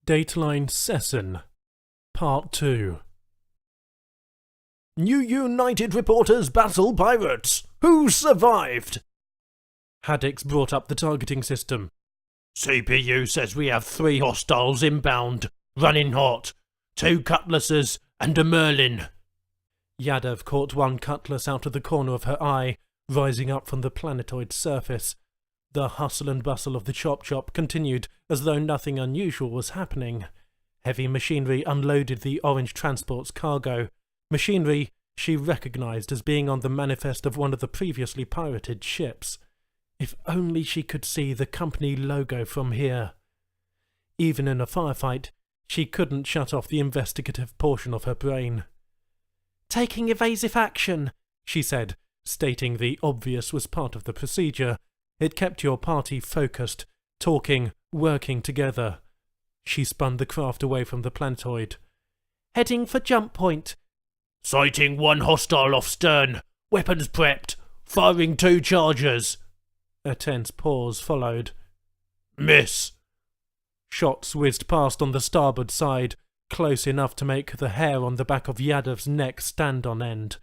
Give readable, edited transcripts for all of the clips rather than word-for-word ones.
Dateline Sesen, Part 2. New United reporters battle pirates. Who survived? Haddix brought up the targeting system. CPU says we have 3 hostiles inbound, running hot, 2 cutlasses and a Merlin. Yadav caught one cutlass out of the corner of her eye, rising up from the planetoid's surface. The hustle and bustle of the chop continued as though nothing unusual was happening. Heavy machinery unloaded the orange transport's cargo, machinery she recognized as being on the manifest of one of the previously pirated ships. If only she could see the company logo from here. Even in a firefight, she couldn't shut off the investigative portion of her brain. "Taking evasive action," she said, stating the obvious was part of the procedure. It kept your party focused, talking, working together. She spun the craft away from the planetoid. "Heading for jump point." "Sighting 1 hostile off stern. Weapons prepped. Firing 2 charges." A tense pause followed. "Miss." Shots whizzed past on the starboard side, close enough to make the hair on the back of Yadav's neck stand on end.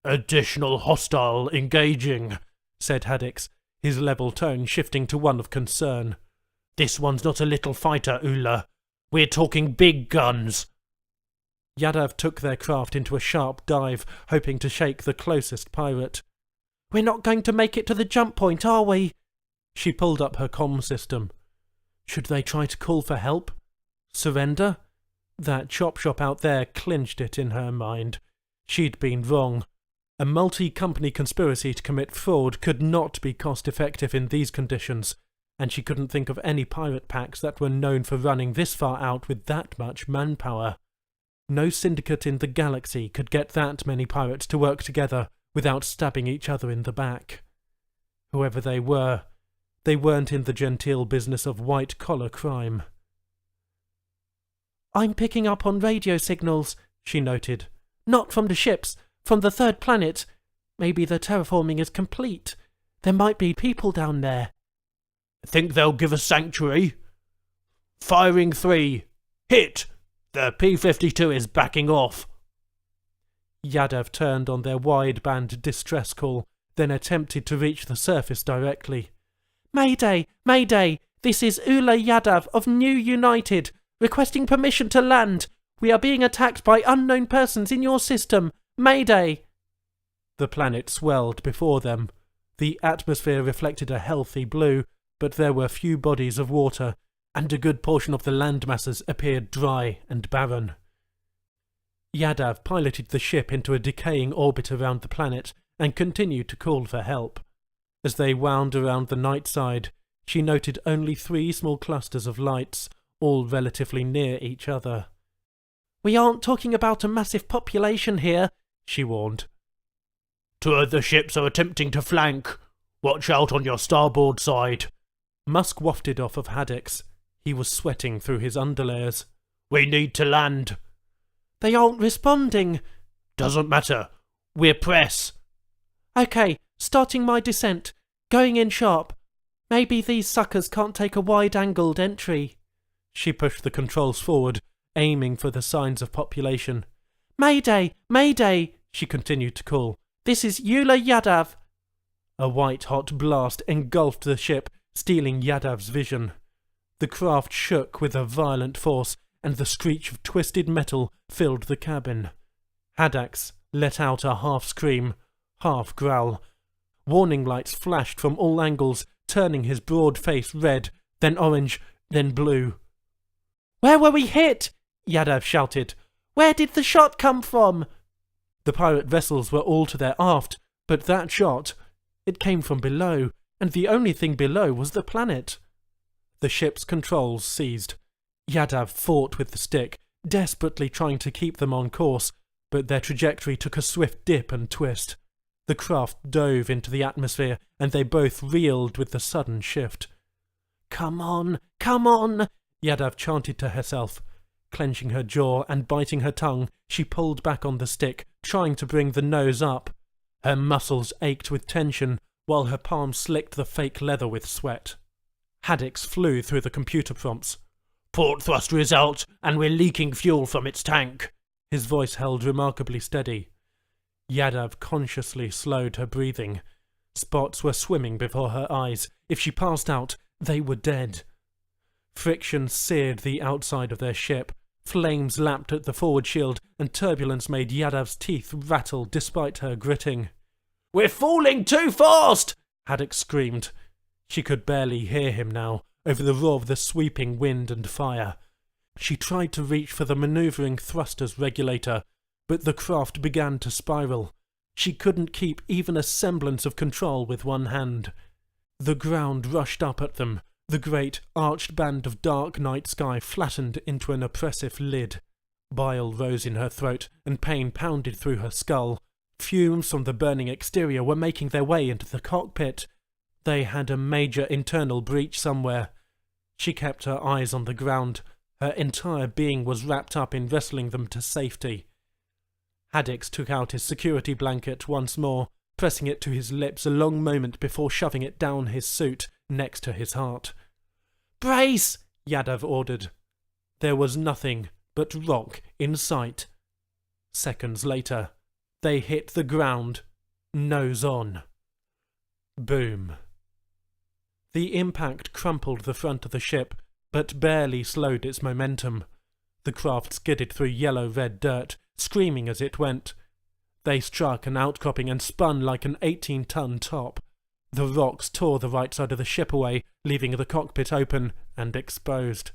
"Additional hostile engaging," said Haddix, his level tone shifting to one of concern. "This one's not a little fighter, Ula. We're talking big guns." Yadav took their craft into a sharp dive, hoping to shake the closest pirate. "We're not going to make it to the jump point, are we?" She pulled up her comm system. Should they try to call for help? Surrender? That chop shop out there clinched it in her mind. She'd been wrong. A multi-company conspiracy to commit fraud could not be cost-effective in these conditions, and she couldn't think of any pirate packs that were known for running this far out with that much manpower. No syndicate in the galaxy could get that many pirates to work together without stabbing each other in the back. Whoever they weren't in the genteel business of white-collar crime. "I'm picking up on radio signals," she noted. "Not from the ships. From the 3rd planet. Maybe the terraforming is complete. There might be people down there." "Think they'll give us sanctuary?" "Firing 3. Hit! The P-52 is backing off." Yadav turned on their wideband distress call, then attempted to reach the surface directly. "Mayday! Mayday! This is Ula Yadav of New United, requesting permission to land. We are being attacked by unknown persons in your system. Mayday!" The planet swelled before them. The atmosphere reflected a healthy blue, but there were few bodies of water, and a good portion of the land masses appeared dry and barren. Yadav piloted the ship into a decaying orbit around the planet and continued to call for help. As they wound around the night side, she noted only 3 small clusters of lights, all relatively near each other. "We aren't talking about a massive population here," she warned. 2 other ships are attempting to flank. Watch out on your starboard side." Musk wafted off of Haddix. He was sweating through his underlayers. "We need to land." "They aren't responding." "Doesn't matter. We're press." "Okay, starting my descent. Going in sharp. Maybe these suckers can't take a wide-angled entry." She pushed the controls forward, aiming for the signs of population. "Mayday! Mayday!" she continued to call. "This is Ula Yadav." A white-hot blast engulfed the ship, stealing Yadav's vision. The craft shook with a violent force, and the screech of twisted metal filled the cabin. Haddix let out a half-scream, half-growl. Warning lights flashed from all angles, turning his broad face red, then orange, then blue. "Where were we hit?" Yadav shouted. "Where did the shot come from?" The pirate vessels were all to their aft, but that shot, it came from below, and the only thing below was the planet. The ship's controls seized. Yadav fought with the stick, desperately trying to keep them on course, but their trajectory took a swift dip and twist. The craft dove into the atmosphere, and they both reeled with the sudden shift. "Come on, come on," Yadav chanted to herself. Clenching her jaw and biting her tongue, she pulled back on the stick, trying to bring the nose up. Her muscles ached with tension, while her palms slicked the fake leather with sweat. Haddix flew through the computer prompts. Port thruster is out, and we're leaking fuel from its tank. His voice held remarkably steady. Yadav consciously slowed her breathing. Spots were swimming before her eyes. If she passed out, they were dead. Friction seared the outside of their ship. Flames lapped at the forward shield, and turbulence made Yadav's teeth rattle despite her gritting. "We're falling too fast!" Haddock screamed. She could barely hear him now, over the roar of the sweeping wind and fire. She tried to reach for the manoeuvring thrusters regulator, but the craft began to spiral. She couldn't keep even a semblance of control with one hand. The ground rushed up at them. The great, arched band of dark night sky flattened into an oppressive lid. Bile rose in her throat, and pain pounded through her skull. Fumes from the burning exterior were making their way into the cockpit. They had a major internal breach somewhere. She kept her eyes on the ground. Her entire being was wrapped up in wrestling them to safety. Haddix took out his security blanket once more, pressing it to his lips a long moment before shoving it down his suit next to his heart. "Brace!" Yadav ordered. There was nothing but rock in sight. Seconds later, they hit the ground, nose on. Boom. The impact crumpled the front of the ship, but barely slowed its momentum. The craft skidded through yellow-red dirt, screaming as it went. They struck an outcropping and spun like an 18-ton top. The rocks tore the right side of the ship away, leaving the cockpit open and exposed.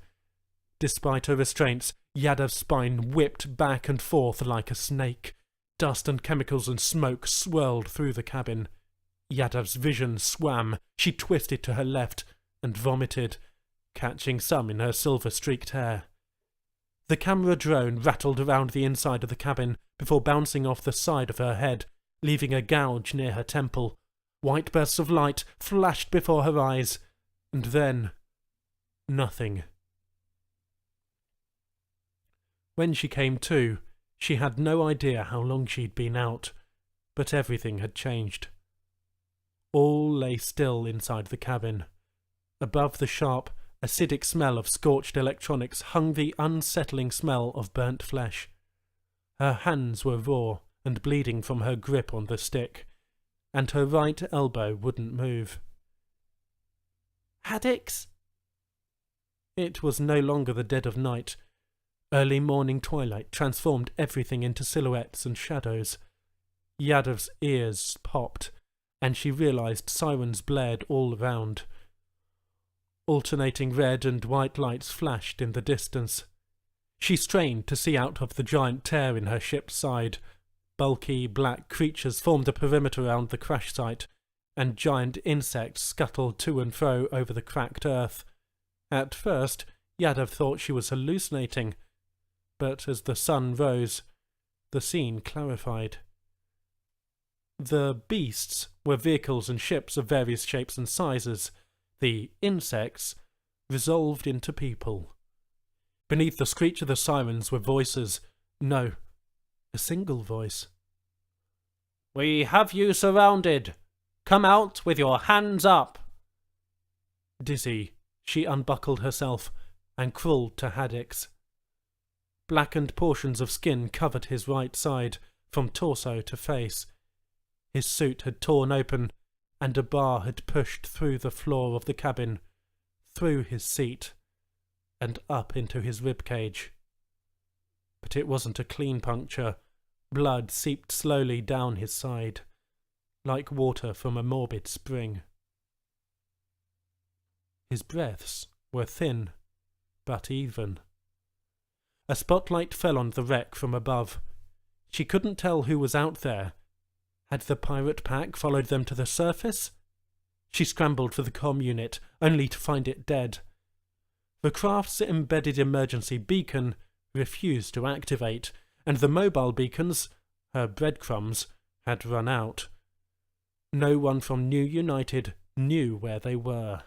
Despite her restraints, Yadav's spine whipped back and forth like a snake. Dust and chemicals and smoke swirled through the cabin. Yadav's vision swam. She twisted to her left and vomited, catching some in her silver-streaked hair. The camera drone rattled around the inside of the cabin before bouncing off the side of her head, leaving a gouge near her temple. White bursts of light flashed before her eyes, and then nothing. When she came to, she had no idea how long she'd been out, but everything had changed. All lay still inside the cabin. Above the sharp, acidic smell of scorched electronics hung the unsettling smell of burnt flesh. Her hands were raw and bleeding from her grip on the stick, and her right elbow wouldn't move. "Haddix?" It was no longer the dead of night. Early morning twilight transformed everything into silhouettes and shadows. Yadav's ears popped, and she realized sirens blared all around. Alternating red and white lights flashed in the distance. She strained to see out of the giant tear in her ship's side. Bulky black creatures formed a perimeter around the crash site, and giant insects scuttled to and fro over the cracked earth. At first, Yadav thought she was hallucinating, but as the sun rose, the scene clarified. The beasts were vehicles and ships of various shapes and sizes. The insects resolved into people. Beneath the screech of the sirens were voices. No, a single voice. "We have you surrounded. Come out with your hands up." Dizzy, she unbuckled herself and crawled to Haddix. Blackened portions of skin covered his right side, from torso to face. His suit had torn open, and a bar had pushed through the floor of the cabin, through his seat, and up into his ribcage. But it wasn't a clean puncture. Blood seeped slowly down his side, like water from a morbid spring. His breaths were thin, but even. A spotlight fell on the wreck from above. She couldn't tell who was out there. Had the pirate pack followed them to the surface? She scrambled for the comm unit, only to find it dead. The craft's embedded emergency beacon refused to activate, and the mobile beacons, her breadcrumbs, had run out. No one from New United knew where they were.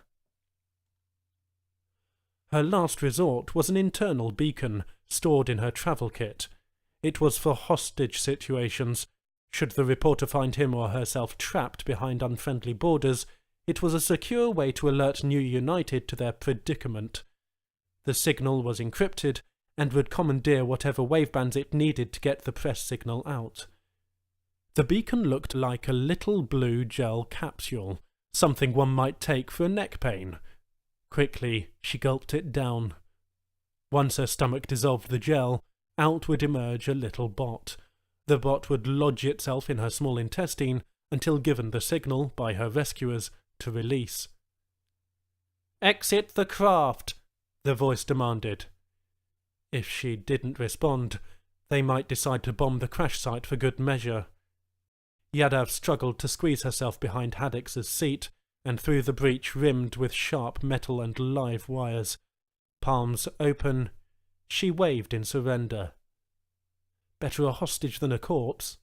Her last resort was an internal beacon stored in her travel kit. It was for hostage situations. Should the reporter find him or herself trapped behind unfriendly borders, it was a secure way to alert New United to their predicament. The signal was encrypted and would commandeer whatever wavebands it needed to get the press signal out. The beacon looked like a little blue gel capsule, something one might take for a neck pain. Quickly, she gulped it down. Once her stomach dissolved the gel, out would emerge a little bot. The bot would lodge itself in her small intestine until given the signal by her rescuers to release. "Exit the craft," the voice demanded. If she didn't respond, they might decide to bomb the crash site for good measure. Yadav struggled to squeeze herself behind Haddix's seat and through the breach rimmed with sharp metal and live wires. Palms open, she waved in surrender. Better a hostage than a corpse.